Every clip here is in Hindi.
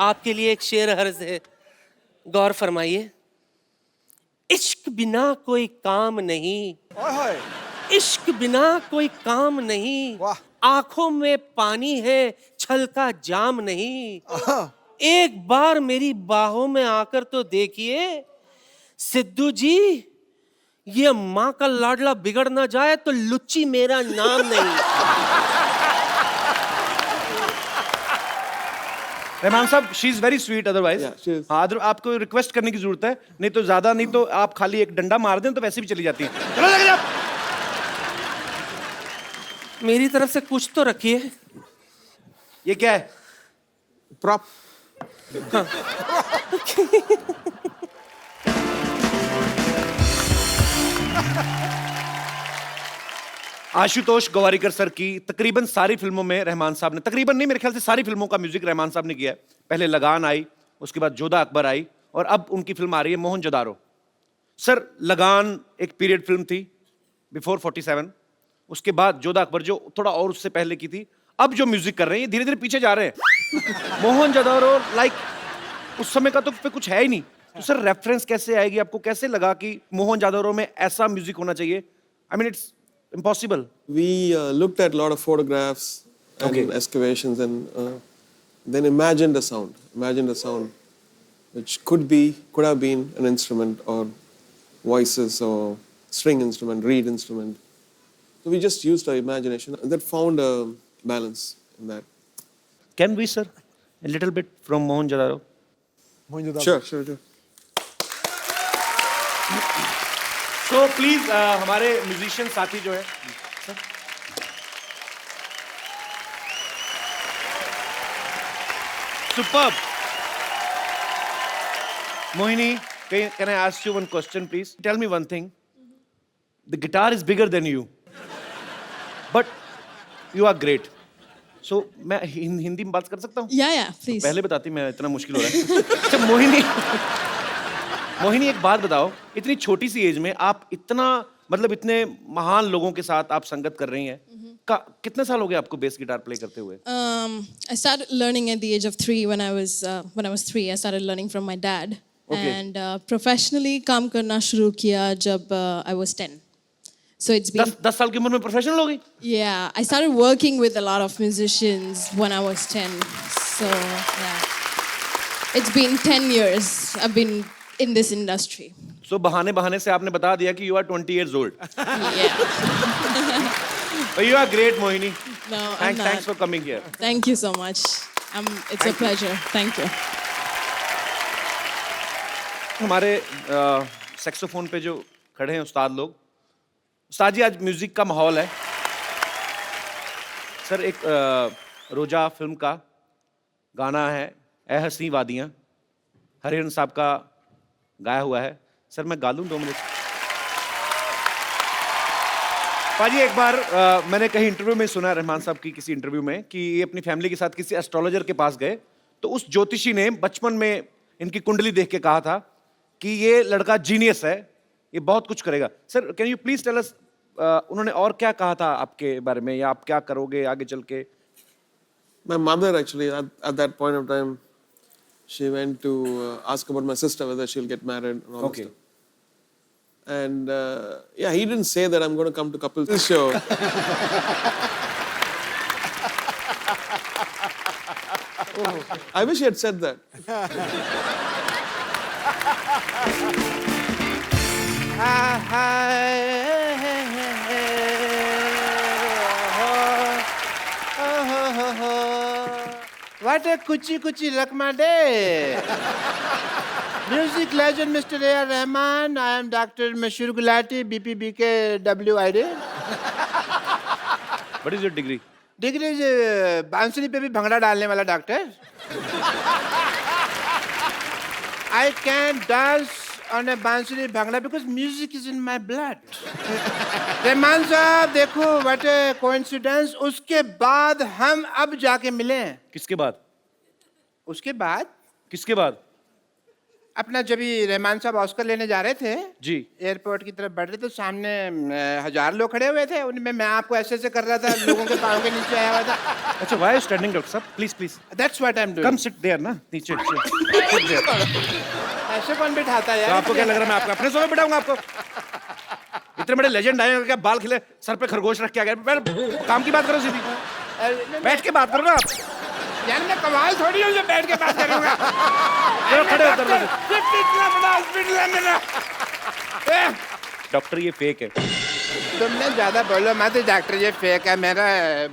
आपके लिए एक शेर हर्ज है, गौर फरमाइए। इश्क बिना कोई काम नहीं, इश्क बिना कोई काम नहीं, आंखों में पानी है छल का जाम नहीं। एक बार मेरी बाहों में आकर तो देखिए सिद्धू जी, ये माँ का लाडला बिगड़ ना जाए तो लुच्ची मेरा नाम नहीं। रहमान साहब, she is very sweet otherwise. हाँ, आपको रिक्वेस्ट करने की जरूरत है, नहीं तो ज्यादा नहीं तो आप खाली एक डंडा मार दें तो वैसे भी चली जाती है। चलो लगे जाओ। मेरी तरफ से कुछ तो रखिए। ये क्या है? प्रॉप। आशुतोष गवारीकर सर की तकरीबन सारी फिल्मों में रहमान साहब ने, तकरीबन नहीं मेरे ख्याल से सारी फिल्मों का म्यूजिक रहमान साहब ने किया है। पहले लगान आई, उसके बाद जोधा अकबर आई, और अब उनकी फिल्म आ रही है मोहनजोदारो। सर, लगान एक पीरियड फिल्म थी बिफोर 47, उसके बाद जोधा अकबर जो थोड़ा और उससे पहले की थी। अब जो म्यूजिक कर रहे हैं ये धीरे धीरे पीछे जा रहे हैं। मोहनजोदारो लाइक उस समय का तो पे कुछ है ही नहीं। तो सर रेफरेंस कैसे आएगी? आपको कैसे लगा कि मोहनजोदारो में ऐसा म्यूजिक होना चाहिए? I mean it's impossible. We looked at a lot of photographs and excavations, and then imagined a sound which could have been an instrument or voices or string instrument, reed instrument. So we just used our imagination and that found a balance in that. Can we, sir, a little bit from Mohenjo-daro? Sure. So please, हमारे म्यूजिशियन साथी जो है, superb. Mohini, can I ask you one question, please? Tell me one thing. The guitar is bigger than you, but you are great. So मैं हिंदी में बात कर सकता हूँ? Yeah, please. पहले बताती, मैं इतना मुश्किल हो रहा है। अच्छा मोहिनी, एक बात बताओ, इतनी छोटी सी एज में आप इतना, मतलब इतने महान लोगों के साथ आप संगत कर रही हैं, कितने साल हो गए आपको बेस गिटार प्ले करते हुए? I started learning at the age of 3 when I was 3. I started learning from my dad. Okay. And professionally काम करना शुरू किया जब I was 10. So it's been 10 साल की उम्र में प्रोफेशनल हो गई? Yeah, I started working with a lot of musicians when I was 10. So yeah, it's been 10 years I've been in this industry. So बहाने से आपने बता दिया कि you are 20 years old. Yeah. But you are great, Mohini. No, I'm not. Thanks for coming here. Thank you so much. It's a pleasure. Thank you. हमारे सेक्सोफोन पे जो खड़े हैं उस्ताद लोग, उस्ताद जी, आज म्यूजिक का माहौल है। सर, एक रोजा फिल्म का गाना है ए हसी वादियाँ, हरिहरन साहब का गाया हुआ है। सर मैं गा लूं 2 मिनट? पाजी, एक बार मैंने कहीं इंटरव्यू में सुना, रहमान साहब की किसी इंटरव्यू में, कि ये अपनी फैमिली के साथ किसी एस्ट्रोलॉजर के पास गए, तो उस ज्योतिषी ने बचपन में इनकी कुंडली देख के कहा था कि ये लड़का जीनियस है, ये बहुत कुछ करेगा। Sir, can you please tell us, उन्होंने और क्या कहा था आपके बारे में, या आप क्या करोगे आगे चल के? My mother actually at that point of time, she went to ask about my sister whether she'll get married and all that stuff. And yeah, he didn't say that I'm going to come to couples show. I wish he had said that. What a kuchi rakma day. Music legend Mr. A.R. Rahman. I am Dr. Mashur Gulati, BPBK WID. What is your degree? Degree is बांसुरी पे भी भंगड़ा डालने वाला doctor. I can dance on a बांसुरी bhangra because music is in my blood. Rahman साहब देखो, what a coincidence. उसके बाद हम अब जाके मिले हैं. किसके बाद? उसके बाद? किसके बाद? अपना जब भी रहमान साहब ऑस्कर लेने जा रहे थे जी। एयरपोर्ट की तरफ बढ़ रहे थे, सामने 1000 लोग खड़े हुए थे, उनमें मैं आपको ऐसे ऐसे कर रहा था, लोगों के पाँव के नीचे आया हुआ था. अच्छा, why are you standing, doctor साहब? Please please That's what I'm doing. Come sit there ना, नीचे sit there. ऐसे कौन बिठाता है तो यार? आपको क्या लग रहा है मैं आपको अपने सोफे बिठाऊंगा आपको? इतने बड़े लेजेंड आए हैं, क्या बाल खिले, सर पे खरगोश रख के आ गए? काम की बात करो सीधी, बैठ के बात करो ना आप. यार मैं कमाल थोड़ी हूँ जो बैठ के बात करूंगा. चलो खड़े हो दरवाजे. इतना बड़ा हॉस्पिटल है मेरा. डॉक्टर ये फेक है. तुमने ज्यादा बोलो मत डॉक्टर, ये फेक है. मेरा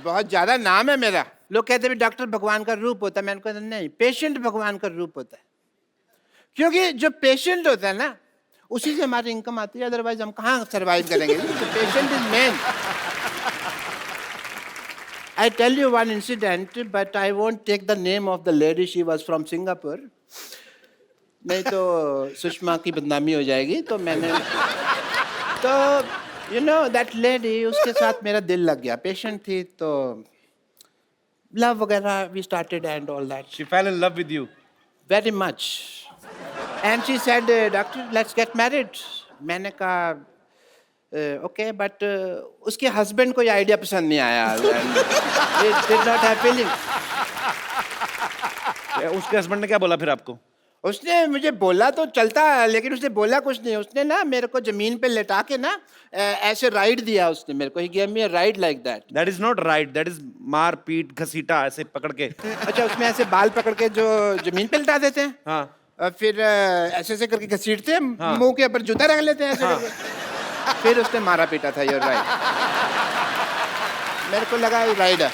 बहुत ज्यादा नाम है मेरा. लोग कहते हैं डॉक्टर भगवान का रूप होता है. मैंने कहा नहीं, पेशेंट भगवान का रूप होता है. क्योंकि जो पेशेंट होता है ना, उसी से हमारी इनकम आती है, अदरवाइज हम कहाँ सरवाइव करेंगे. Patient is main. I tell you one incident, but I won't take the name of the lady. She was from Singapore. नहीं तो सुषमा की बदनामी हो जाएगी. तो मैंने तो you know that lady, उसके साथ मेरा दिल लग गया. पेशेंट थी तो love वगैरह we started and all that. She fell in love with you. Very much. And she said, doctor, let's get married. मैंने कहा ओके, बट उसके हस्बैंड को ये आइडिया पसंद नहीं आया. It did not have feelings. उसके हस्बैंड ने क्या बोला फिर आपको? उसने मुझे बोला तो चलता, लेकिन उसने बोला कुछ नहीं. उसने ना मेरे को जमीन पे लेटा के ना ऐसे राइड दिया उसने मेरे को. He gave me a ride like that. That is not right. That is मार पीट घसीटा ऐसे पकड़ के. अच्छा, उसमें ऐसे बाल पकड़ के जो जमीन पे लेटा देते हैं. हाँ. और फिर ऐसे ऐसे करके घसीटते हैं. हाँ. मुंह के ऊपर जूता रख लेते हैं ऐसे करके. फिर उसने मारा पीटा था. Your right. मेरे को लगा ये राइड है.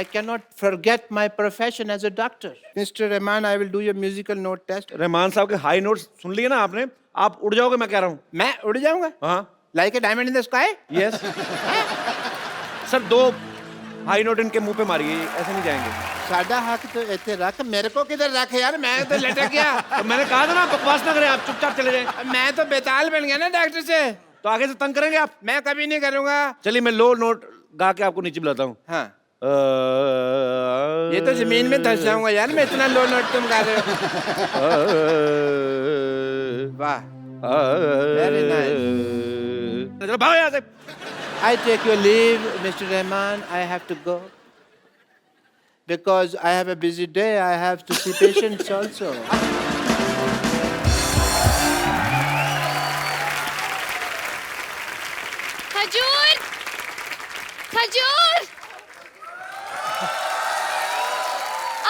I cannot forget my profession as a doctor. Mr. Rahman, I will do your musical note test. Rahman साहब के हाई नोट्स सुन लिए ना आपने? आप उड़ जाओगे, मैं कह रहा हूँ. मैं उड़ जाऊंगा? हाँ. Like a diamond in the sky? Yes. Sir 2 high note इनके मुंह पे मारिए, ऐसे नहीं जाएंगे. सादा हाथ तो ऐसे रख. मेरे को किधर रख यार, मैं तो लटक गया. तो मैंने कहा था ना बकवास ना करें, आप चुपचाप चले जाएं. मैं तो बेताल बन गया ना डॉक्टर से. तो आगे से तंग करेंगे आप? मैं कभी नहीं करूंगा. चलिए मैं लो नोट गा के आपको नीचे बुलाता हूँ. हाँ. ये तो जमीन में धंस जाऊंगा यार, मैं इतना लो नोट तुम गा रहे हो. वाह, वेरी नाइस. चलो भागो यहाँ से. I take your leave, Mr. Rahman. I have to go because I have a busy day. I have to see patients also. Khajur! Khajur!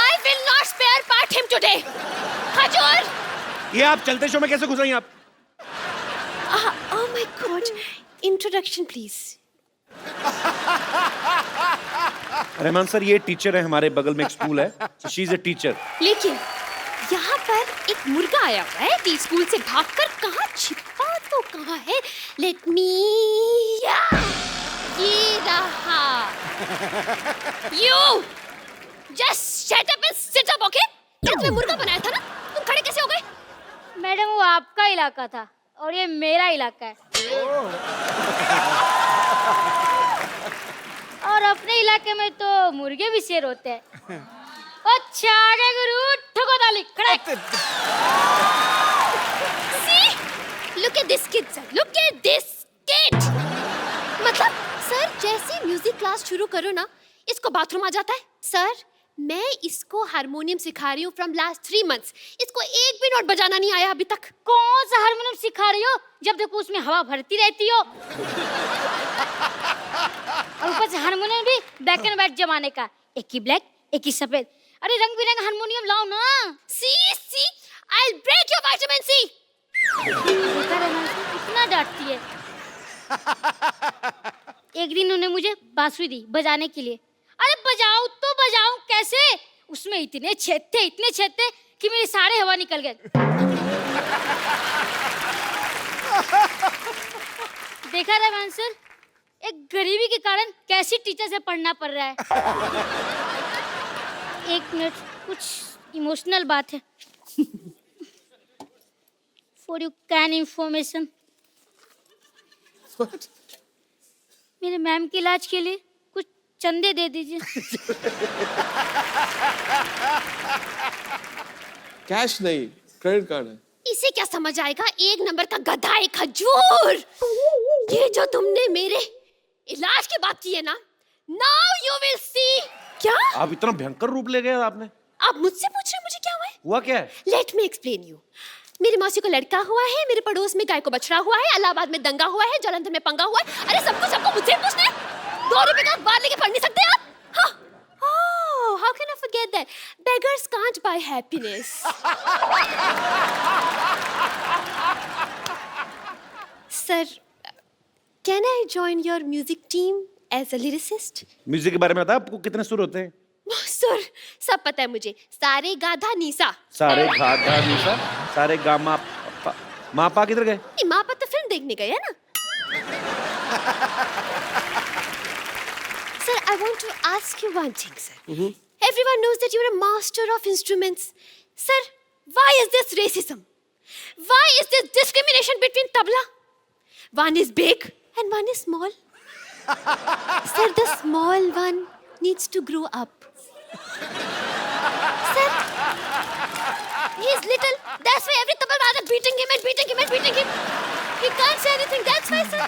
I will not spare part him today. Khajur! ये आप चलते शो में कैसे घुस रही हैं आप? Oh my God. Introduction, please. Rahman sir ये टीचर है, हमारे बगल में एक स्कूल है. She is a teacher. लेकिन यहाँ पर एक मुर्गा आया हुआ है टी स्कूल से भागकर. कहाँ छिपा तो कहाँ है? Let me. ये रहा. You just shut up and sit up, okay? क्या तुम्हें मुर्गा बनाया था ना? तुम खड़े कैसे हो गए? मैडम वो आपका इलाका था और ये मेरा इलाका है. और अपने इलाके में तो मुर्गे भी शेर होते हैं. अच्छा आगे गुरु ठोको ताली खड़े. See? Look at this kid, sir. Look at this kid. मतलब सर जैसे म्यूजिक क्लास शुरू करो ना, इसको बाथरूम आ जाता है. सर मैं इसको हारमोनियम सिखा रही हूँ फ्रॉम लास्ट 3 months. इसको एक भी नोट बजाना नहीं आया अभी तक. कौन सा हारमोनियम सिखा रही हो? जब देखो उसमें हवा भरती रहती हो. और ऊपर से हारमोनियम भी ब्लैक एंड व्हाइट जमाने का. एक ही ब्लैक एक ही सफेद. अरे रंग बिरंगा हारमोनियम लाओ ना. See, I'll break your vitamin C. देखा रहना इतना डांटती है. एक दिन उन्होंने मुझे बांसुरी दी बजाने के लिए. अरे बजाऊं तो बजाऊं कैसे? उसमें इतने छेद थे कि मेरी सारे हवा निकल गए. देखा रहमान सर, एक गरीबी के कारण कैसी टीचर से पढ़ना पड़ रहा है. एक मिनट, कुछ इमोशनल बात है. For you can information. मेरे मैम के इलाज के लिए कुछ चंदे दे दीजिए. कैश नहीं, क्रेडिट कार्ड है। इसे क्या समझ आएगा, एक नंबर का गधा, एक खजूर। ये जो तुमने मेरे इलाज की बात की है ना, नाउ यू विल सी। क्या आप इतना भयंकर रूप ले गए आपने? आप मुझसे पूछ रहे हैं मुझे क्या हुआ है? हुआ क्या है? Let me explain you. मेरी मौसी को लड़का हुआ है, मेरे पड़ोस में गाय को बछड़ा हुआ है, इलाहाबाद में दंगा हुआ है, जालंधर में पंगा हुआ है। अरे सबको मुझसे पूछना है? 2 रुपए का अखबार लेके पढ़ नहीं सकते आप? हाँ? Oh, how can I forget that? Beggars can't buy happiness. Sir, can I join your music team as a lyricist? Music के बारे में बता, आपको कितने सुर होते हैं? सर, सब पता है मुझे। सारे गाधा नीसा। सारे गा गा निसा, सारे गा मा पा। माँ पा किधर गए? नहीं, माँ पापा तो फिल्म देखने गए हैं ना। Sir, I want to ask you one thing, sir. Everyone knows that you're a master of instruments. Sir, why is this racism? Why is this discrimination between tabla? One is big and one is small. Sir, the small one needs to grow up. Sir, he's little. That's why every tabla are beating him and beating him and beating him. He can't say anything. That's why, sir.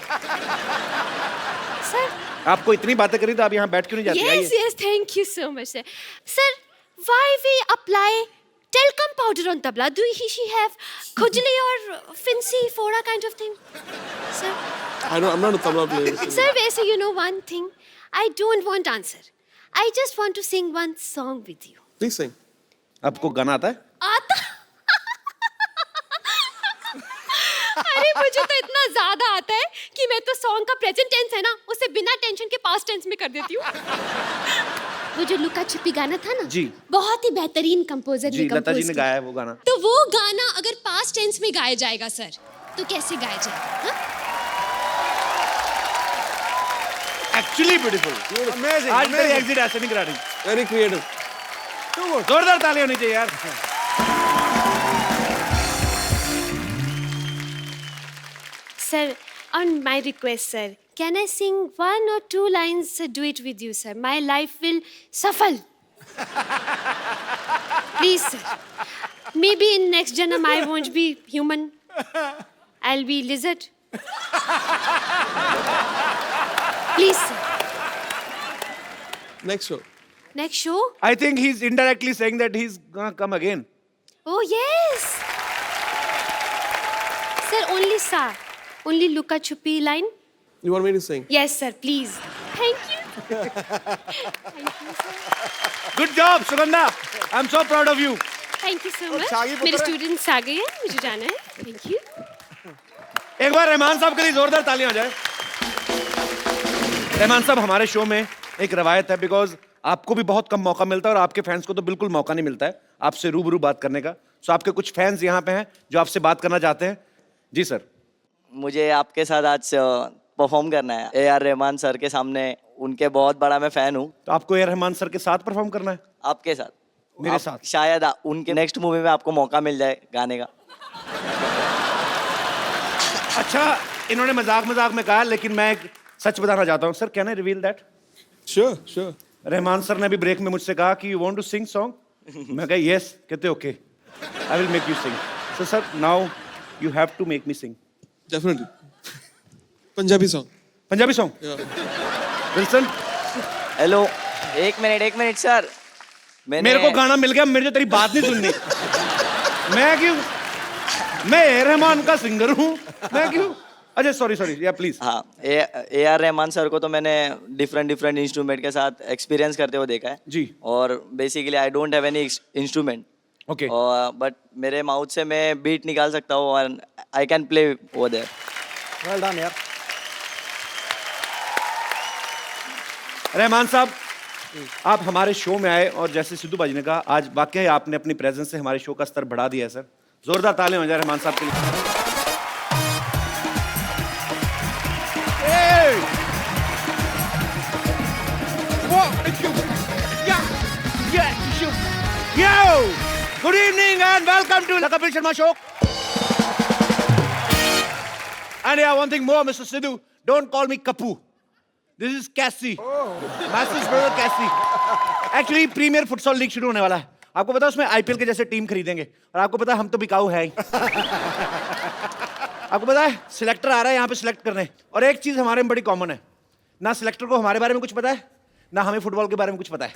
Sir. आपको इतनी बातें करी तो आप यहाँ बैठ क्यों नहीं जाती? Yes, yes, thank you so much, sir. Sir, why we apply talcum powder on tabla? Do he have khujli or fancy fora kind of thing? Sir, I'm not a tabla player. sir, वैसे you know one thing, I don't want answer. I just want to sing one song with you. Please sing. आपको गाना आता है? आता? अरे मुझे तो इतना ज्यादा आता है कि मैं तो सॉन्ग का प्रेजेंट टेंस है ना, उसे बिना टेंशन के पास्ट टेंस में कर देती हूँ। वो जो लुका छिपी गाना था ना, जी, बहुत ही बेहतरीन कंपोजर जी, लता जी ने गाया है वो गाना। तो वो गाना अगर पास्ट टेंस में गाया जाएगा सर, तो कैसे गाया जाएगा? Actually beautiful. Amazing. आज मेरी एग्जिट ऐसे नहीं करा रही। Very creative. जोरदार तालियां होनी चाहिए यार। Sir, on my request, sir, can I sing 1 or 2 lines duet with you, sir? My life will suffer. Please, sir. Maybe in next janam I won't be human. I'll be lizard. Please, sir. Next show. Next show? I think he's indirectly saying that he's gonna come again. Oh, yes. Sir, only sa. Only Luka Chupi line? You want me to sing? Yes, sir, please. Thank you. Good job, Sugandha. I'm so proud of you. Thank you so much. मेरे स्टूडेंट्स आ गए हैं, मुझे जाना है। Thank you. एक बार रहमान साहब के लिए जोरदार तालियां हो जाए। रहमान साहब, हमारे शो में एक रवायत है, बिकॉज आपको भी बहुत कम मौका मिलता है और आपके फैंस को तो बिल्कुल मौका नहीं मिलता है आपसे रूबरू बात करने का। सो आपके कुछ फैंस यहाँ पे हैं जो आपसे बात करना चाहते हैं। जी सर। मुझे आपके साथ आज परफॉर्म करना है AR रहमान सर के सामने। उनके बहुत बड़ा मैं फैन हूँ। तो आपको AR रहमान सर के साथ परफॉर्म करना है? आपके साथ, मेरे साथ शायद उनके नेक्स्ट मूवी में आपको मौका मिल जाए गाने का। अच्छा, इन्होंने मजाक मजाक में कहा, लेकिन मैं एक सच बताना चाहता हूँ। Sir, can I reveal that? Sure, sure. Rahman sir ने भी ब्रेक में मुझसे कहा कि you want to sing song. मैं कहा यस। कहते okay, I will make you sing. So sir, now you have to make me sing. Definitely. Punjabi song. Punjabi song? Yeah. Wilson, hello, एक मिनट सर। मेरे को गाना मिल गया, मेरे को तेरी बात नहीं सुननी। मैं क्यों? मैं AR रहमान का सिंगर हूँ, मैं क्यों? अच्छा, सॉरी, या प्लीज। हाँ, AR रहमान सर को तो मैंने डिफरेंट इंस्ट्रूमेंट के साथ एक्सपीरियंस करते हुए देखा है जी। और basically I don't have any instrument. Okay. But मेरे माउथ से मैं बीट निकाल सकता हूँ और I can play over there. Well done यार। रहमान साहब, आप हमारे शो में आए और जैसे सिद्धू बाजी ने कहा, आज वाकई आपने अपनी प्रेजेंस से हमारे शो का स्तर बढ़ा दिया है सर। जोरदार तालियां हो जाए रहमान साहब के लिए। Good evening and welcome to the Kapil Sharma Show. And yeah, one thing more, Mr. Sidhu, don't call me Kapu. This is Cassie. Master's brother Cassie. Actually, Premier Futsal League शुरू होने वाला है आपको पता है उसमें आईपीएल के जैसे टीम खरीदेंगे और आपको पता है हम तो बिकाऊ है ही। आपको पता है सिलेक्टर आ रहा है यहाँ पे सिलेक्ट करने, और एक चीज हमारे में बड़ी कॉमन है, ना सिलेक्टर को हमारे बारे में कुछ पता है ना हमें फुटबॉल के बारे में कुछ पता है।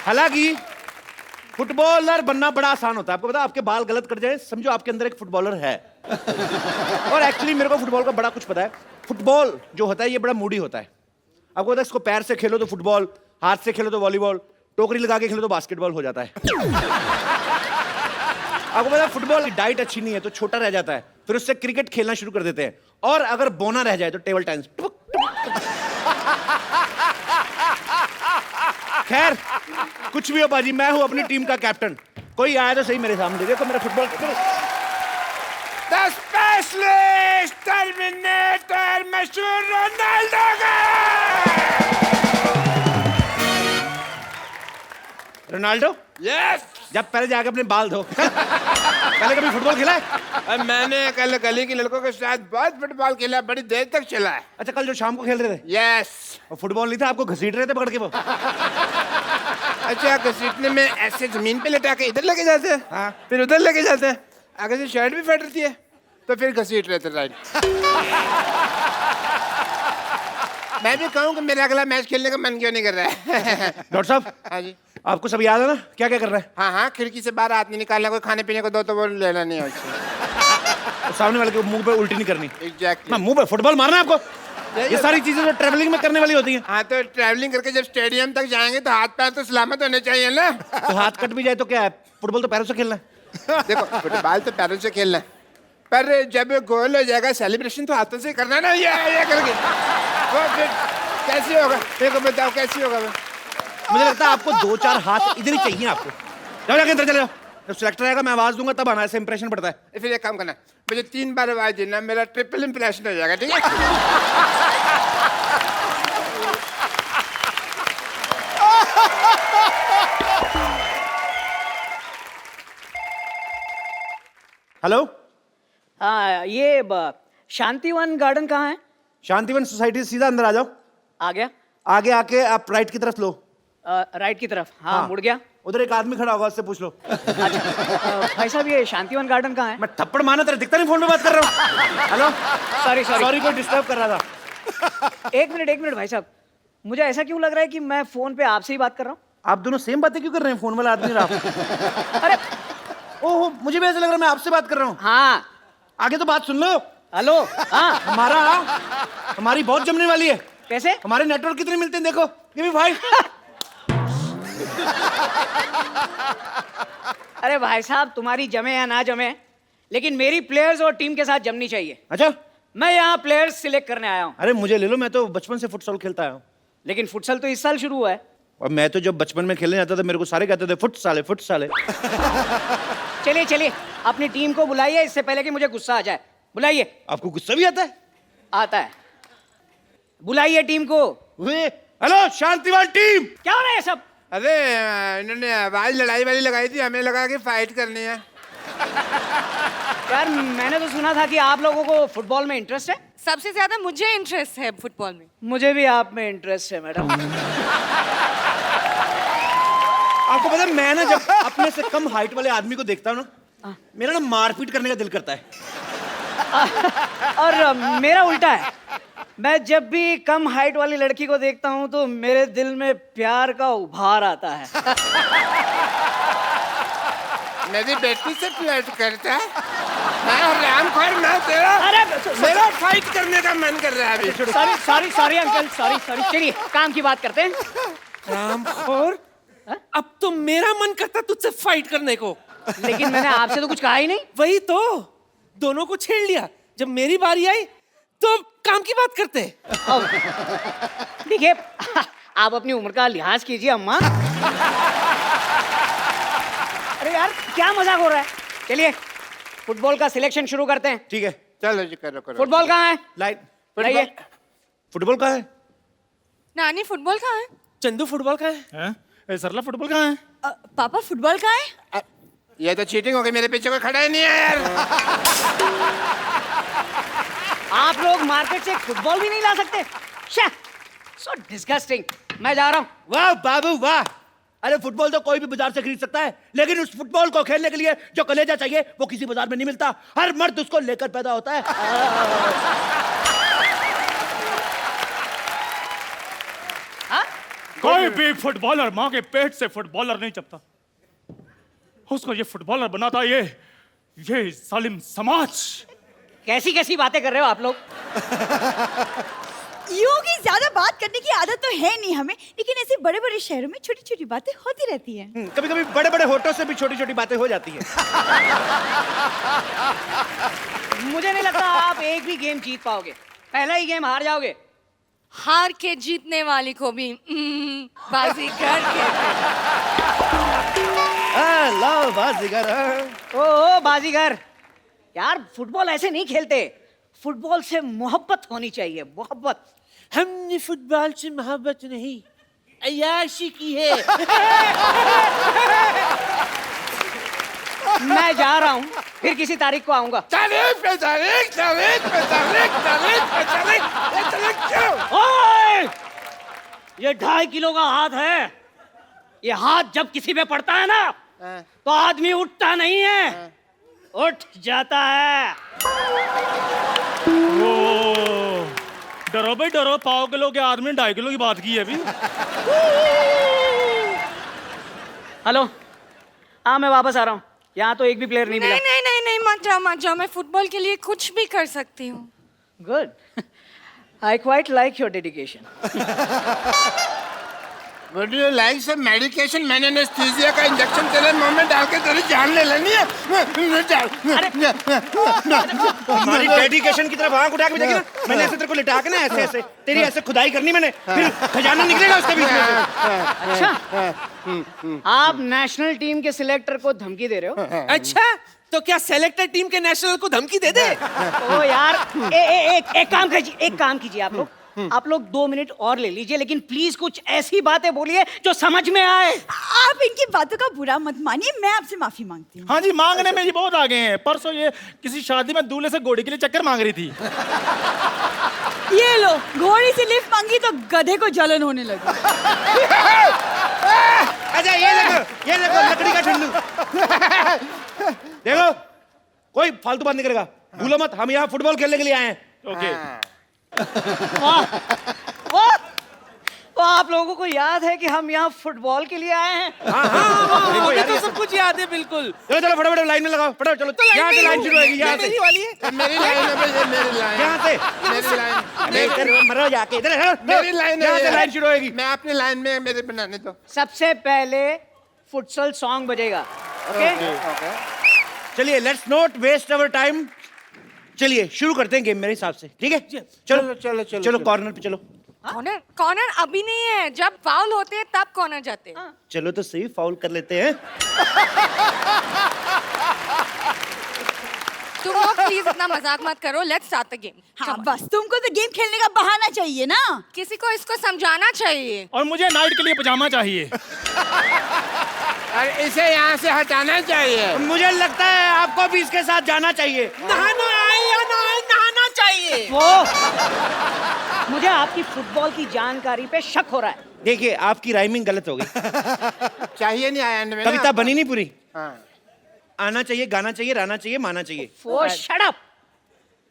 हालांकि फुटबॉलर बनना बड़ा आसान होता है। आपको पता है आपके बाल गलत कट जाए समझो आपके अंदर एक फुटबॉलर है। और एक्चुअली मेरे को फुटबॉल का बड़ा कुछ पता है। फुटबॉल जो होता है ये बड़ा मूडी होता है। आपको पता है इसको पैर से खेलो तो फुटबॉल, हाथ से खेलो तो वॉलीबॉल, टोकरी लगा के खेलो तो बास्केटबॉल हो जाता है। आपको पता है फुटबॉल की डाइट अच्छी नहीं है तो छोटा रह जाता है, फिर उससे क्रिकेट खेलना शुरू कर देते हैं, और अगर बोना रह जाए तो टेबल टेनिस। खैर कुछ भी हो बाजी, मैं हूं अपनी टीम का कैप्टन। कोई आया तो सही मेरे सामने, देखो मेरा फुटबॉल। द स्पेशलिस्ट टर्मिनेटर मशहूर रोनाल्डो का। रोनाल्डो यस, जब पहले जाके अपने बाल धो। पहले कभी फुटबॉल खेला है? मैंने कल गली के लड़कों के साथ बहुत फुटबॉल खेला, बड़ी देर तक चला है। अच्छा कल जो शाम को खेल रहे थे? यस। और फुटबॉल नहीं था, आपको घसीट रहे थे पकड़ के वो। अच्छा घसीटने में ऐसे जमीन पे लटा के इधर लेके जाते हैं, हाँ, फिर उधर लेके जाते हैं, आगे से शर्ट भी फट रही है तो फिर घसीट रहे थे। राइट। मैं भी कहूँ कि मेरा अगला मैच खेलने का मन क्यों नहीं कर रहा है। डॉक्टर साहब। हाँ जी। आपको सब याद है ना क्या क्या कर रहा है? हाँ हाँ, खिड़की से बाहर हाथ नहीं निकालना, कोई खाने पीने को दो तो वो लेना नहीं है। सामने वाले के मुंह पे उल्टी नहीं करनी। एग्जैक्टली। मुंह पे फुटबॉल मारना है आपको। ये सारी चीजें तो ट्रैवलिंग में करने वाली होती हैं। हाँ तो ट्रैवलिंग करके जब स्टेडियम तक जाएंगे तो हाथ पैर तो सलामत होने चाहिए ना। तो हाथ कट भी जाए तो क्या है, फुटबॉल तो पैरों से खेलना है। देखो फुटबॉल तो पैरों से खेलना है, पर जब गोल हो जाएगा सेलिब्रेशन तो हाथों से करना ना, ये करके वो फिर कैसे होगा? देखो बताओ कैसे होगा? मुझे लगता है आपको 2-4 हाथ इधर ही चाहिए आपको। जाओ जाके अंदर चले जाओ, जब सिलेक्टर आएगा मैं आवाज दूंगा तब आना, ऐसे इंप्रेशन पड़ता है। फिर एक काम करना, मुझे 3 बार आवाज देना, मेरा ट्रिपल इंप्रेशन हो जाएगा, ठीक है? हेलो। हाँ, ये शांतिवन गार्डन कहाँ है? शांतिवन सोसाइटी से सीधा अंदर आ जाओ। आ गया। आगे आके आप राइट की तरफ लो। राइट की तरफ। हाँ, मुड़ गया। उधर एक आदमी खड़ा होगा, उससे पूछ लो। भाई साहब ये शांतिवन गार्डन कहाँ है? मैं थप्पड़ मारना तेरे दिखता नहीं, फोन पे बात कर रहा हूँ। हेलो। सॉरी सॉरी कोई डिस्टर्ब कर रहा था। एक मिनट भाई साहब, मुझे ऐसा क्यों लग रहा है कि मैं फोन पे आपसे ही बात कर रहा हूँ? आप दोनों सेम बातें क्यों कर रहे हैं? फोन वाला आदमी रहा। अरे ओहो, मुझे भी ऐसा लग रहा है मैं आपसे बात कर रहा हूँ। हाँ, आगे तो बात सुन लो। हेलो। हाँ, हमारी बहुत जमने वाली है। कैसे? हमारे नेटवर्क कितने मिलते हैं देखो, गिव मी 5। अरे भाई साहब तुम्हारी जमे या ना जमे, लेकिन मेरी प्लेयर्स और टीम के साथ जमनी चाहिए। अच्छा, मैं यहाँ प्लेयर्स सिलेक्ट करने आया हूँ। अरे मुझे ले लो, मैं तो बचपन से फुटसॉल खेलता आया हूँ। लेकिन फुटसल तो इस साल शुरू हुआ है। और मैं तो जब बचपन में खेलने जाता था मेरे को सारे कहते थे फुट साले फुट साले। चलिए अपनी टीम को बुलाइए, इससे पहले कि मुझे गुस्सा आ जाए। बुलाइए। आपको गुस्सा भी आता है? आता है। बुलाइए टीम को। Hello Shantivan team. क्या हो रहा है सब? अरे इन्होंने आवाज लड़ाई वाली लगाई थी, हमें लगा कि फाइट करनी है। यार मैंने तो सुना था कि आप लोगों को फुटबॉल में इंटरेस्ट है। सबसे ज्यादा मुझे इंटरेस्ट है फुटबॉल में। मुझे भी आप में इंटरेस्ट है मैडम। आपको पता है मैं ना जब अपने से कम हाइट वाले आदमी को देखता हूँ ना, मेरा ना मारपीट करने का दिल करता है। और मेरा उल्टा है, मैं जब भी कम हाइट वाली लड़की को देखता हूँ तो मेरे दिल में प्यार का उभार आता है। मेरी बेटी से फ्लर्ट करता है? मैं रामखोर ना तेरा। अरे मेरा फाइट करने का मन कर रहा है अभी। Sorry uncle, sorry. चलिए काम की बात करते हैं। रामखोर, अब तो मेरा मन करता तुझसे फाइट करने को। लेकिन मैंने आपसे तो कुछ कहा ही नहीं। वही तो, दोनों को छेड़ लिया। जब मेरी बारी आई तो काम की बात करते। देखिए आप अपनी उम्र का लिहाज कीजिए अम्मा। अरे यार क्या मजाक हो रहा है? चलिए फुटबॉल का सिलेक्शन शुरू करते हैं। ठीक है चलो जी करो। फुटबॉल कहाँ है? लाइट। बताइए। फुटबॉल कहाँ है? नानी फुटबॉल कहाँ है? चंदू फुटबॉल का है? सरला फुटबॉल कहाँ है? पापा फुटबॉल कहाँ है? ये तो चीटिंग हो गई, मेरे पीछे कोई खड़ा ही नहीं है यार। आप लोग मार्केट से फुटबॉल भी नहीं ला सकते? So disgusting. मैं जा रहा हूँ। वाह बाबू वाह। अरे फुटबॉल तो कोई भी बाजार से खरीद सकता है, लेकिन उस फुटबॉल को खेलने के लिए जो कलेजा चाहिए वो किसी बाजार में नहीं मिलता। हर मर्द उसको लेकर पैदा होता है। कोई भी फुटबॉलर माँ के पेट से फुटबॉलर नहीं चपता, उसको ये फुटबॉलर बनाता ये जालिम समाज। कैसी कैसी बातें कर रहे हो आप लोग? यूं की ज्यादा बात करने की आदत तो है नहीं हमें, लेकिन ऐसे बड़े बड़े शहरों में छोटी छोटी बातें होती रहती हैं। कभी कभी बड़े बड़े होठों से भी छोटी छोटी बातें हो जाती है। मुझे नहीं लगता आप एक भी गेम जीत पाओगे, पहला ही गेम हार जाओगे। हार के जीतने वाली को भी बाजीगर कहते हैं। लो बाजीगर। ओ बाजीगर, यार फुटबॉल ऐसे नहीं खेलते, फुटबॉल से मोहब्बत होनी चाहिए, मोहब्बत। हमने फुटबॉल से मोहब्बत नहीं, अय्याशी की है। मैं जा रहा हूँ, फिर किसी तारीख को आऊंगा। ओए! ये 2.5 किलो का हाथ है, ये हाथ जब किसी पे पड़ता है ना तो आदमी उठता नहीं है, उठ जाता है। ओ, डरो भाई डरो, 1.5 किलो के आदमी ने 2.5 किलो की बात की है अभी। हेलो, हाँ मैं वापस आ रहा हूँ, यहाँ तो एक भी प्लेयर नहीं मिला। नहीं नहीं नहीं नहीं, मत जाओ, मैं फुटबॉल के लिए कुछ भी कर सकती हूँ। Good, I quite like your dedication. Would you like some medication? मैंने एनेस्थीसिया का इंजेक्शन तेरे मुंह में डाल के तेरी जान ले लेनी है। हमारी डेडिकेशन की तरफ आंख उठा के देखी ना, मैंने ऐसे तेरे को लिटा के ना ऐसे ऐसे तेरी ऐसे खुदाई करनी मैंने, फिर खजाना निकलेगा उसके बीच में से। अच्छा, आप नेशनल टीम के सिलेक्टर को धमकी दे रहे हो? अच्छा, तो क्या सेलेक्टर टीम के नेशनल को धमकी दे दे? ओ यार, एक काम कीजिए आप लोग 2 मिनट और ले लीजिए, लेकिन प्लीज कुछ ऐसी बातें बोलिए जो समझ में आए। आप इनकी बातों का बुरा मत मानिए, मैं आपसे माफी मांगती हूँ। हाँ जी, मांगने में जी बहुत आगे हैं। परसों ये किसी शादी में दूल्हे से घोड़ी के लिए चक्कर मांग रही थी। ये लो, घोड़ी से लिफ्ट मांगी तो गधे को जलन होने लगी। अच्छा ये देखो लकड़ी का ठंडू। देखो कोई फालतू बात नहीं करेगा, भूलो मत हम यहाँ फुटबॉल खेलने के लिए आए हैं। ओके। वाह, आप लोगों को याद है कि हम यहाँ फुटबॉल के लिए आए हैं? मुझे तो सब कुछ याद है बिल्कुल। चलो फटाफट लाइन में लगाओ, फटाफट चलो, यहाँ से लाइन शुरू होगी, यहाँ से मेरी वाली है। मेरी लाइन है, मेरी लाइन। यहाँ से मेरी लाइन। मरो जाके इधर, मेरी लाइन है, यहाँ से लाइन शुरू होगी। मैं अपनी लाइन में मेरे बनाने दो। सबसे पहले फुटसल सॉन्ग बजेगा, ओके? चलिए let's not waste our time, चलिए शुरू करते हैं गेम मेरे हिसाब से, ठीक है? चलो कॉर्नर पे चलो। कॉर्नर अभी नहीं है, जब फाउल होते हैं तब कॉर्नर जाते हैं। चलो तो सही, फाउल कर लेते हैं। तुम लोग प्लीज इतना मजाक मत करो, लेट्स स्टार्ट द गेम। हाँ बस, तुमको तो गेम खेलने का बहाना चाहिए ना, किसी को इसको समझाना चाहिए। और मुझे नाइट के लिए पजामा चाहिए। और इसे यहाँ से हटाना चाहिए। मुझे लगता है आपको भी इसके साथ जाना चाहिए। नहाना आए या ना आए, नहाना चाहिए। वो मुझे आपकी फुटबॉल की जानकारी पे शक हो रहा है। देखिए आपकी राइमिंग गलत हो गई। चाहिए नहीं आया एंड में, कविता बनी नहीं पूरी। हाँ। आना चाहिए, गाना चाहिए, रहना चाहिए, माना चाहिए। वो शट अप।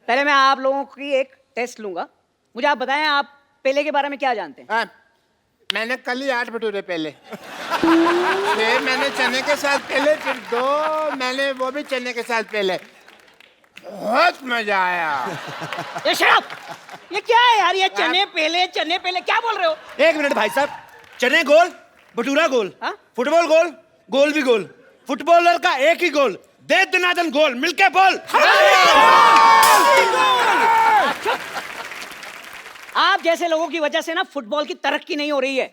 पहले मैं आप लोगों की एक टेस्ट लूंगा, मुझे आप बताएं आप पेले के बारे में क्या जानते हैं? हाँ, मैंने कल ही 8 भटूरे पहले, फिर मैंने चने के साथ पहले, फिर 2 मैंने वो भी चने के साथ पहले। बहुत मजा आया। ये शट अप, ये क्या है यार, ये चने पहले क्या बोल रहे हो? एक मिनट भाई साहब, चने गोल, भटूरा गोल, हाँ? फुटबॉल फुटबॉल गोल, गोल भी गोल, फुटबॉलर का एक ही गोल, दे दनादन गोल, मिलके बोल। आप जैसे लोगों की वजह से ना फुटबॉल की तरक्की नहीं हो रही है।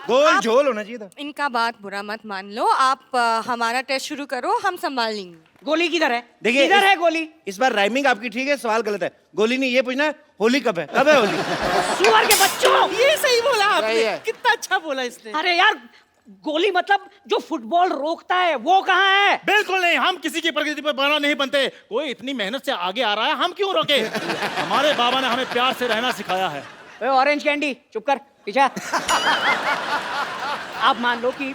गोल झोल होना चाहिए था। इनका बात बुरा मत मान लो, आप हमारा टेस्ट शुरू करो, हम संभाल लेंगे। गोली किधर है? देखिए किधर है गोली? इस बार राइमिंग आपकी ठीक है, सवाल गलत है। गोली नहीं, ये पूछना है होली कब है, कब है होली? सुअर के बच्चों, ये सही बोला सही आपने, है। कितना अच्छा बोला इसने। अरे यार, गोली मतलब जो फुटबॉल रोकता है वो कहाँ है? बिल्कुल नहीं, हम किसी की प्रकृति पर बना नहीं बनते। कोई इतनी मेहनत से आगे आ रहा है, हम क्यों रोके? हमारे बाबा ने हमें प्यार से रहना सिखाया है। ऑरेंज कैंडी चुप कर। पीछे। आप मान लो कि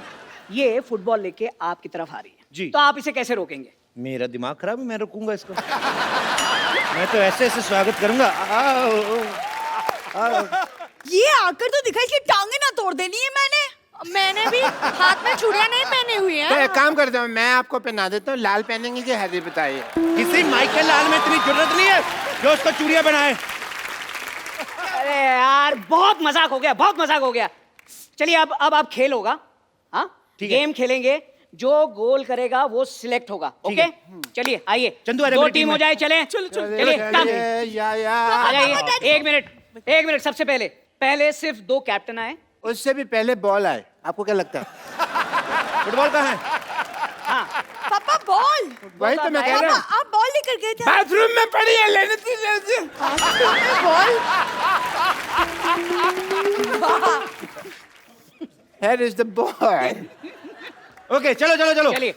ये फुटबॉल लेके आपकी तरफ आ रही है जी। तो आप इसे कैसे रोकेंगे? मेरा दिमाग खराब है, मैं रुकूंगा इसको। मैं तो ऐसे ऐसे स्वागत करूंगा। ये आकर तो दिखा, इसकी टांगे ना तोड़ देनी है मैंने भी हाथ में चूड़ियां नहीं पहनी हुई तो है। एक काम करता हूँ, मैं आपको पहना देता हूँ। लाल पहनेंगे कि हरी बताइए। किसी माइकल लाल में इतनी जरूरत नहीं है जो उसको चूड़ियां बनाए। अरे यार बहुत मजाक हो गया, बहुत मजाक हो गया। चलिए अब आप खेल होगा। हाँ ठीक है। गेम खेलेंगे, जो गोल करेगा वो सिलेक्ट होगा। ठीक ओके है। चलिए आइए, चंदू आ जा दो मेरी टीम टीम हो में। जाए। चले चलिए कम। या आ जाइए। एक मिनट सबसे पहले सिर्फ 2 कैप्टन आए। उससे भी पहले बॉल आए। आपको क्या लगता है? फुटबॉल कहाँ है? हाँ पापा बॉल। वही तो मैं कह रहा हूँ। आप बॉल लेकर गए थे। बाथरूम में पड़ी है, लेने थी। Ball. Here is the ball. Okay चलो चलो चलो। चलिए।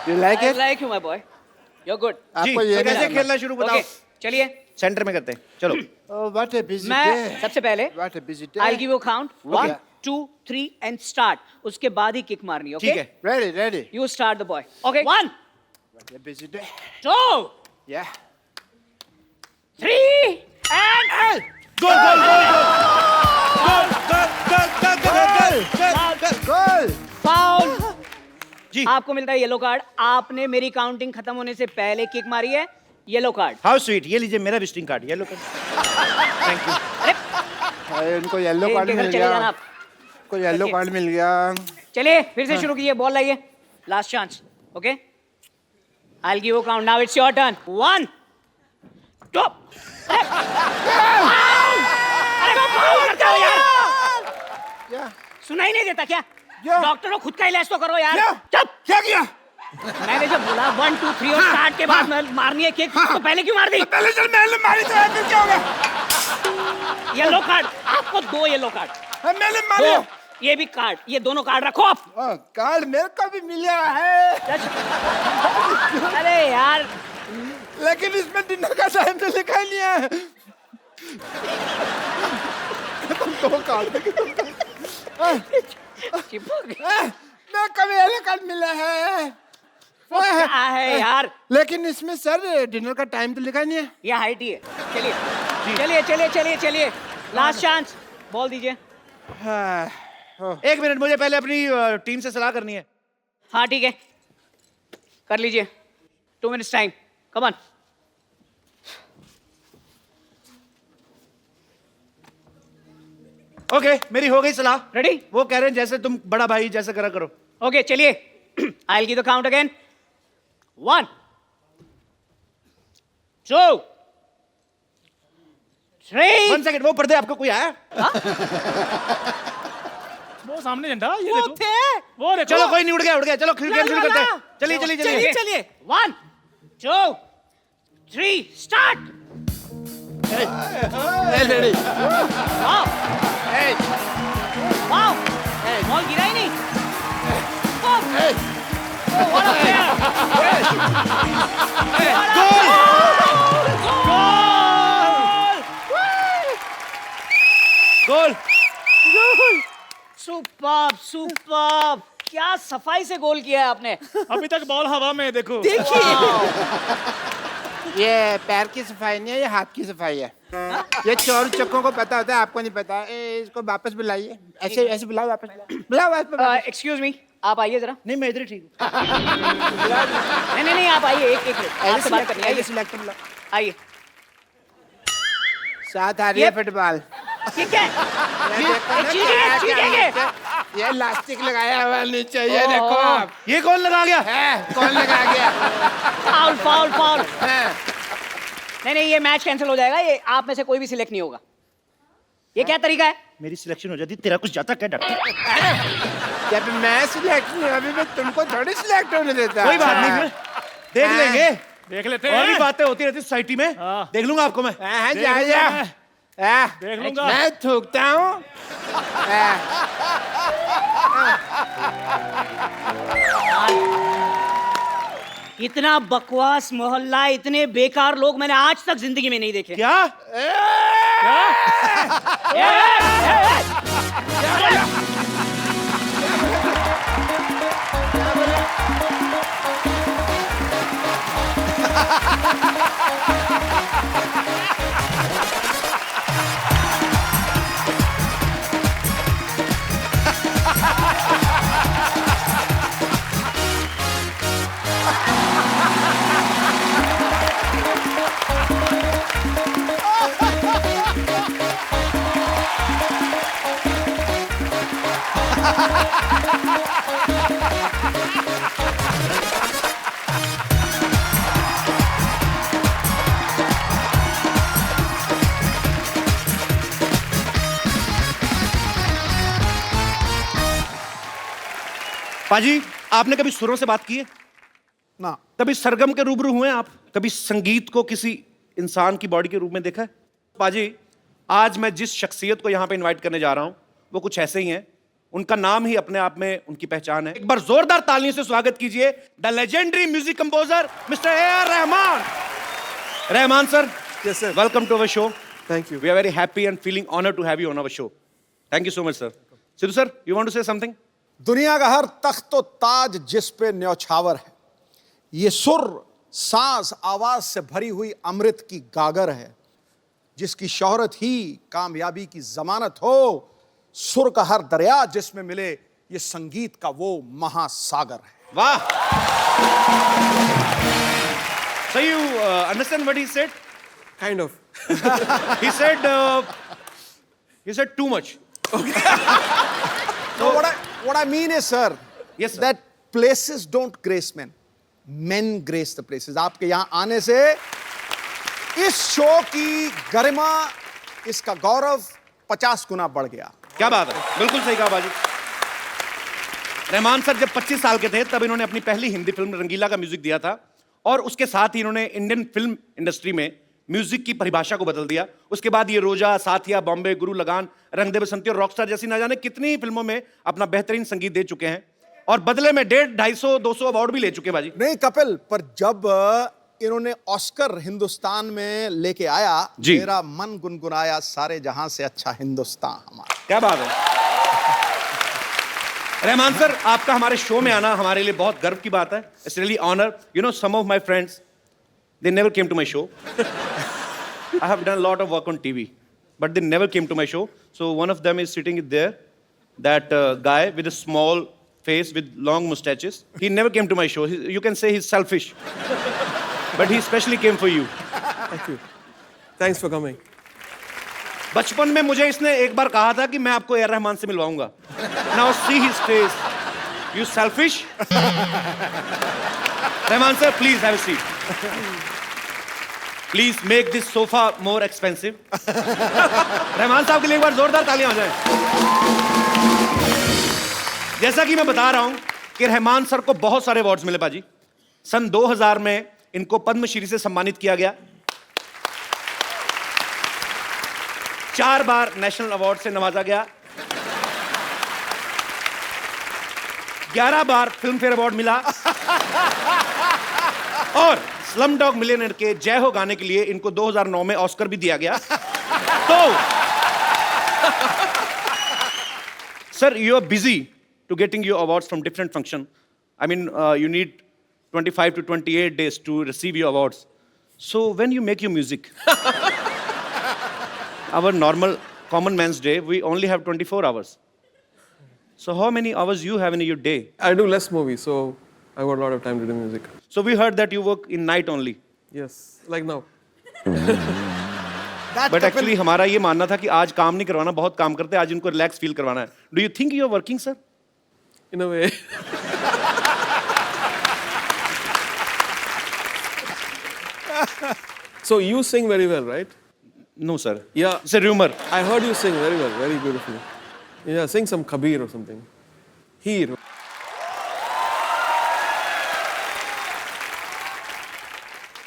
You like I it? like you my boy. You're good. जी, आपको ये तो नहीं कैसे करना। खेलना शुरू बताओ। Okay, चलिए सेंटर में करते हैं, चलो। Oh, what a busy मैं day. सबसे पहले What a busy day. I'll give you a count. 1, Okay. 2, 3 and start. उसके बाद ही किक मारनी है। ठीक है। Ready. You start the boy. Okay. 1, What a busy day. 2, Yeah. 3 and goal goal goal goal goal goal goal Goal. Foul. जी। आपको मिलता है येलो कार्ड। आपने मेरी काउंटिंग खत्म होने से पहले किक मारी है, येलो कार्ड। How sweet. ये लीजिए मेरा visiting card, yellow card. Thank you. अरे उनको येलो कार्ड इनके घर मिल चले गया। जाना आप। को येलो कार्ड मिल गया। चलिए फिर से शुरू कीजिए। बॉल लाइए, last chance. Okay I will give you count. Now it's your turn. 1, 2 क्या? सुनाई नहीं देता क्या? क्या? डॉक्टर को खुद का इलाज तो करो यार। क्या? चुप। क्या किया? मैंने जब बोला 1, 2, 3 और स्टार्ट के बाद मारनी है किक, तो पहले क्यों मार दी? पहले चल मैंने मारी तो फिर क्या होगा? Yellow card. आपको 2 येलो कार्ड। मैंने मारी। 2 ये भी कार्ड, ये दोनों कार्ड रखो आप। कार्ड मेरे को भी मिला है। अरे यार लेकिन इसमें डिनर का टाइम तो लिखा ही नहीं है। तुम 2 कार्ड चिपक मैं कभी येलो कार्ड मिला है। क्या है यार? लेकिन इसमें सर डिनर का टाइम तो लिखा नहीं है। ये हाइट ही है। चलिए लास्ट चांस। बॉल दीजिए। एक मिनट, मुझे पहले अपनी टीम से सलाह करनी है। हाँ ठीक है, कर लीजिए। 2 minutes time. Come on. Okay मेरी हो गई सलाह। रेडी? वो कह रहे हैं जैसे तुम बड़ा भाई जैसे करा करो। ओके चलिए। I will give the count again. 1, 2, 3। 1 second, वो पर्दे आपको कोई आया? वो सामने झंडा ये देखो। वो देखो। चलो कोई नहीं, उड़ गया। चलो गेम शुरू करते हैं। चलिए। 1, 2, 3 start. Ready. Wow wow, ball गिरा ही नहीं। What a player! Goal. Superb. क्या सफाई से गोल किया है आपने। अभी तक बॉल हवा में है, देखो। ये पैर की सफाई नहीं है, ये हाथ की सफाई है। ये चोर चक्कों को पता होता है, आपको नहीं पता। इसको वापस बुलाइए। ऐसे बुलाओ वापस। बुलाओ। एक्सक्यूज मी, आप आइए जरा। नहीं मैं इधर ही ठीक हूँ। नहीं आप आइए। एक मिनट आपसे बात करनी है। आइए। सिलेक्ट बुलाओ। आइए। साथ आ रही है फुटबॉल। ठीक है। चीटिंग है। ये इलास्टिक लगाया हुआ नीचे, ये देखो आप। ये कौन लगा गया? कौन लगा गया? फाउल। नहीं ये मैच कैंसिल हो जाएगा। ये आप में से कोई भी सिलेक्ट नहीं होगा। ये क्या तरीका है? मेरी सिलेक्शन हो जाती, तेरा कुछ जाता क्या डॉक्टर? जब मैं सिलेक्ट नहीं, अभी मैं तुमको थोड़ी सिलेक्ट होने देता। कोई बात नहीं, फिर देख लेंगे। देख लेते और भी हैं। बातें होती रहती सोसाइटी में। देख लूंगा आपको मैं। जा। देख लूंगा। मैं थूकता हूँ। इतना बकवास मोहल्ला, इतने बेकार लोग मैंने आज तक जिंदगी में नहीं देखे। क्या? पाजी, आपने कभी सुरों से बात की है? ना। कभी सरगम के रूबरू हुए आप? कभी संगीत को किसी इंसान की बॉडी के रूप में देखा है? पाजी, आज मैं जिस शख्सियत को यहाँ पे इनवाइट करने जा रहा हूँ वो कुछ ऐसे ही हैं। उनका नाम ही अपने आप में उनकी पहचान है। एक बार जोरदार तालियों से स्वागत कीजिए the legendary music composer mister A R. Rahman. Rahman sir, Yes, sir. Welcome to our show. Thank you. We are very happy and feeling honored to have you on our show. Thank you so much, sir. Sidhu sir, you want to say something? दुनिया का हर तख्त व ताज जिस पे न्यौछावर है, ये सुर सांस आवाज से भरी हुई अमृत की गागर है, जिसकी शोहरत ही कामयाबी की जमानत हो। सुर का हर दरिया जिसमें मिले, ये संगीत का वो महासागर है। वाह! So you understand what he said? Kind of. He said too much. So what I mean is, sir, Yes, sir. that places don't grace men. Men grace the places. आपके यहाँ आने से इस शो की गरिमा, इसका गौरव 50 गुना बढ़ गया। क्या बात है, बिल्कुल सही कहा बाजी। रहमान सर जब 25 साल के थे तब इन्होंने अपनी पहली हिंदी फिल्म रंगीला का म्यूजिक दिया था और उसके साथ ही इन्होंने इंडियन फिल्म इंडस्ट्री में म्यूजिक की परिभाषा को बदल दिया। उसके बाद ये रोजा, साथिया, बॉम्बे, गुरु लगान, रंग दे बसंती और रॉकस्टार जैसी ना जाने कितनी ही फिल्मों में अपना बेहतरीन संगीत दे चुके हैं और बदले में 150, 250, 200 अवार्ड भी ले चुके बाजी। नहीं कपिल, पर जब इन्होंने ऑस्कर हिंदुस्तान में लेके आया, जी। मेरा मन गुनगुनाया, सारे जहां से अच्छा हिंदुस्तान हमारा। क्या बात है रहमान सर, आपका हमारे शो में आना हमारे लिए बहुत गर्व की बात है। It's really honour. You know, some of my friends they never came to my show. I have done a lot of work on TV, but they never came to my show. So one of them is sitting there, that guy with a small face with long mustaches. He never came to my show. You can say he's selfish, but he specially came for you. Thank you. Thanks for coming. बचपन में मुझे इसने एक बार कहा था कि मैं आपको ए.आर. रहमान से मिलवाऊंगा। Now see his face. You selfish? Rahman sir, please have a seat. Please make this sofa more expensive. Rahman साहब के लिए एक बार जोरदार तालियां हो जाएं। जैसा कि मैं बता रहा हूं कि रहमान सर को बहुत सारे अवार्ड्स मिले बाजी। सन 2000 में इनको पद्मश्री से सम्मानित किया गया। 4 बार नेशनल अवार्ड से नवाजा गया। 11 बार फिल्म फेयर अवार्ड मिला और स्लम डॉग मिलियनेयर के जय हो गाने के लिए इनको 2009 में ऑस्कर भी दिया गया। तो sir, you are busy to getting your awards from different function. I mean you need 25 to 28 days to receive your awards. So when you make your music, our normal common man's day, we only have 24 hours. So how many hours you have in your day? I do less movies, so I got a lot of time to do music. So we heard that you work in night only. Yes, like now. But actually हमारा ये मानना था कि आज काम नहीं करवाना, बहुत काम करते हैं, आज इनको रिलैक्स फील करवाना है. Do you think you are working, sir? In a way. So you sing very well, right? No, sir. Yeah. It's a rumor. I heard you sing very well, very beautifully. Yeah, sing some Kabir or something. Heer.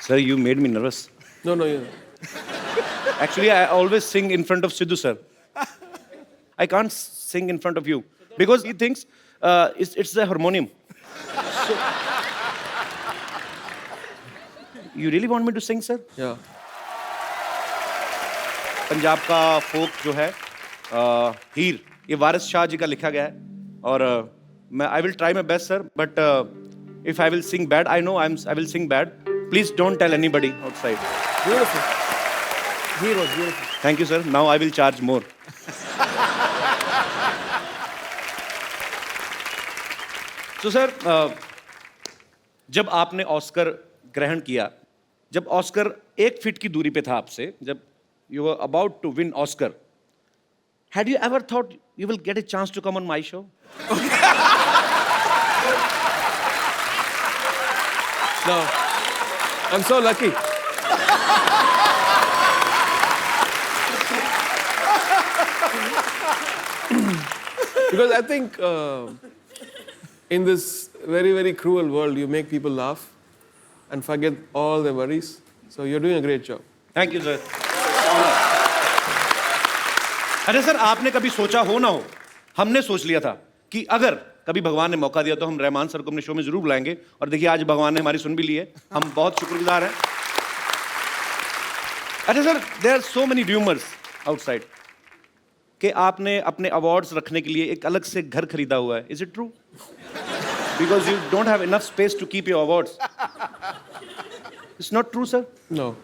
Sir, you made me nervous. No, no, yeah. Actually, I always sing in front of Sidhu, sir. I can't sing in front of you because he thinks it's the harmonium. So, You really want me to sing, sir? Yeah. Punjab का फोक जो है हीर, ये वारिस शाह जी का लिखा गया है और मैं I will try my best sir, but if I will sing bad, I know I will sing bad, please don't tell anybody outside. Beautiful. He was beautiful. Thank you sir, now I will charge more. तो सर, जब आपने ऑस्कर ग्रहण किया, जब ऑस्कर 1 फीट की दूरी पे था आपसे, जब you were about to win Oscar, had you ever thought you will get a chance to come on my show? No. I'm so lucky. Because I think in this very, very cruel world, you make people laugh and forget all their worries. So you're doing a great job. Thank you, sir. अरे सर, आपने कभी सोचा हो ना हो, हमने सोच लिया था कि अगर कभी भगवान ने मौका दिया तो हम रहमान सर को अपने शो में जरूर बुलाएंगे, और देखिए आज भगवान ने हमारी सुन भी ली है, हम बहुत शुक्रगुजार हैं. अच्छा sir, there are so many rumours outside कि आपने अपने अवार्ड्स रखने के लिए एक अलग से घर खरीदा हुआ है. Is it true? Because you don't have enough space to keep your awards. It's not true sir? No.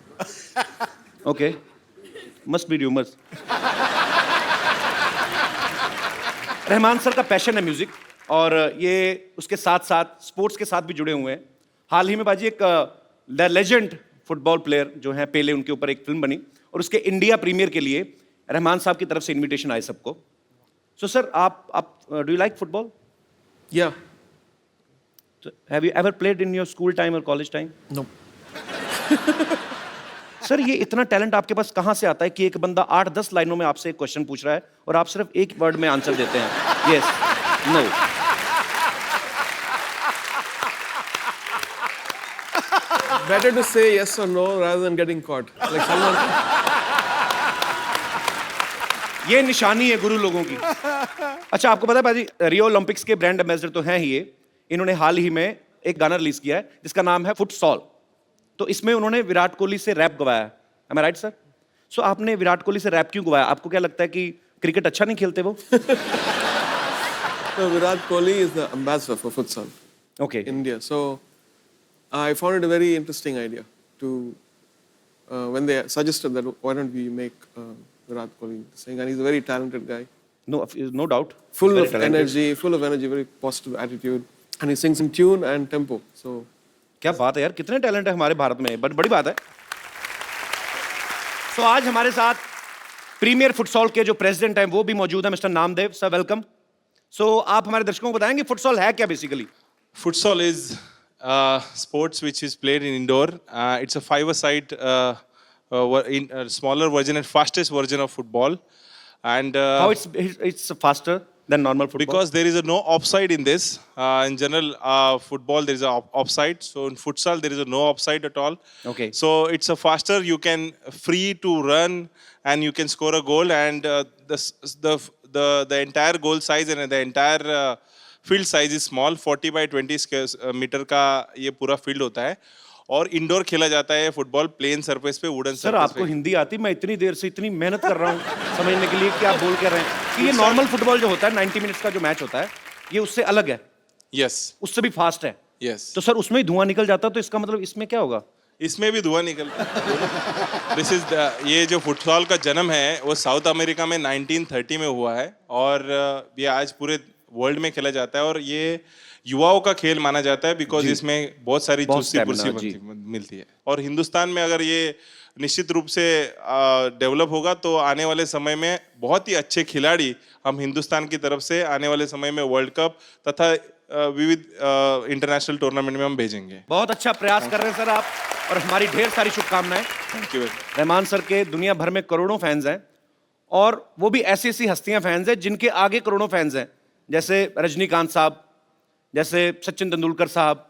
Okay, must be rumours. Rahman sir का पैशन है म्यूजिक, और ये उसके साथ साथ स्पोर्ट्स के साथ भी जुड़े हुए हैं. हाल ही में बाजी एक द लेजेंड फुटबॉल प्लेयर जो हैं पेले, उनके ऊपर एक फिल्म बनी, और उसके इंडिया प्रीमियर के लिए रहमान साहब की तरफ से इनविटेशन आए सबको. सो सर, आप do you like football? Yeah. Have you ever played in your school time और कॉलेज टाइम? No. सर, ये इतना टैलेंट आपके पास कहाँ से आता है कि एक बंदा 8-10 लाइनों में आपसे एक क्वेश्चन पूछ रहा है और आप सिर्फ एक वर्ड में आंसर देते हैं, yes, no? Better to say yes or no rather than getting caught. Like someone. ये निशानी है गुरु लोगों की. अच्छा, आपको पता है भाजी, रियो ओलंपिक्स के ब्रांड एम्बेसडर तो हैं ही ये. इन्होंने हाल ही में एक गाना रिलीज किया है जिसका नाम है फुटसॉल. तो इसमें उन्होंने विराट कोहली से रैप गवाया. एम आई राइट सर? सो आपने विराट कोहली से रैप क्यों गवाया? आपको क्या लगता है कि क्रिकेट अच्छा नहीं खेलते वो? So Virat Kohli is the ambassador for futsal. Okay. India. So I found it a very interesting idea to when they suggested that why don't we make Virat Kohli sing, and he's a very talented guy. No doubt. Full Very of talented. energy, very positive attitude, and he sings in tune and tempo. So क्या बात है यार, कितने टैलेंट है हमारे भारत में, बड़ी बात है. तो आज हमारे साथ प्रीमियर फुटसॉल के जो प्रेसिडेंट हैं वो भी मौजूद हैं, मिस्टर नामदेव सर, वेलकम. सो आप हमारे दर्शकों को बताएंगे फुटसॉल है क्या basically? Futsal is sports which is played in indoor. It's a five-a-side in smaller version and fastest version of football. And How it's faster than normal football? because there is no offside in this. In general, football there is a offside. So in futsal there is no offside at all. Okay. So it's a faster. You can free to run and you can score a goal. And the entire goal size and the entire field size is small. 40 by 20 metre का ये पूरा फील्ड होता है. और इंडोर खेला जाता है फुटबॉल प्लेन सरफेस पे, वुडन सर आपको हिंदी आती? मैं इतनी देर से इतनी मेहनत कर रहा हूँ समझने के लिए कि आप बोल कर रहे हैं कि ये नॉर्मल फुटबॉल जो होता है 90 मिनट्स का जो मैच होता है ये उससे अलग है. यस, उससे भी फास्ट है. यस. तो सर उसमें ही धुआं निकल जाता, तो इसका मतलब इसमें क्या होगा? इसमें भी धुआं निकलता है. दिस इज ये जो फुटबॉल का जन्म है वो साउथ अमेरिका में 1930 में हुआ है, और ये आज पूरे वर्ल्ड में खेला जाता है, और ये युवाओं का खेल माना जाता है बिकॉज इसमें बहुत सारी चुस्ती मिलती है. और हिंदुस्तान में अगर ये निश्चित रूप से डेवलप होगा तो आने वाले समय में बहुत ही अच्छे खिलाड़ी हम हिंदुस्तान की तरफ से आने वाले समय में वर्ल्ड कप तथा विविध इंटरनेशनल टूर्नामेंट में हम भेजेंगे. बहुत अच्छा प्रयास कर रहे हैं सर आप, और हमारी ढेर सारी शुभकामनाएं. Thank you. रहमान सर के दुनिया भर में करोड़ों फैंस हैं, और वो भी ऐसी ऐसी हस्तियां फैंस हैं जिनके आगे करोड़ों फैंस हैं, जैसे रजनीकांत साहब, जैसे सचिन तेंदुलकर साहब,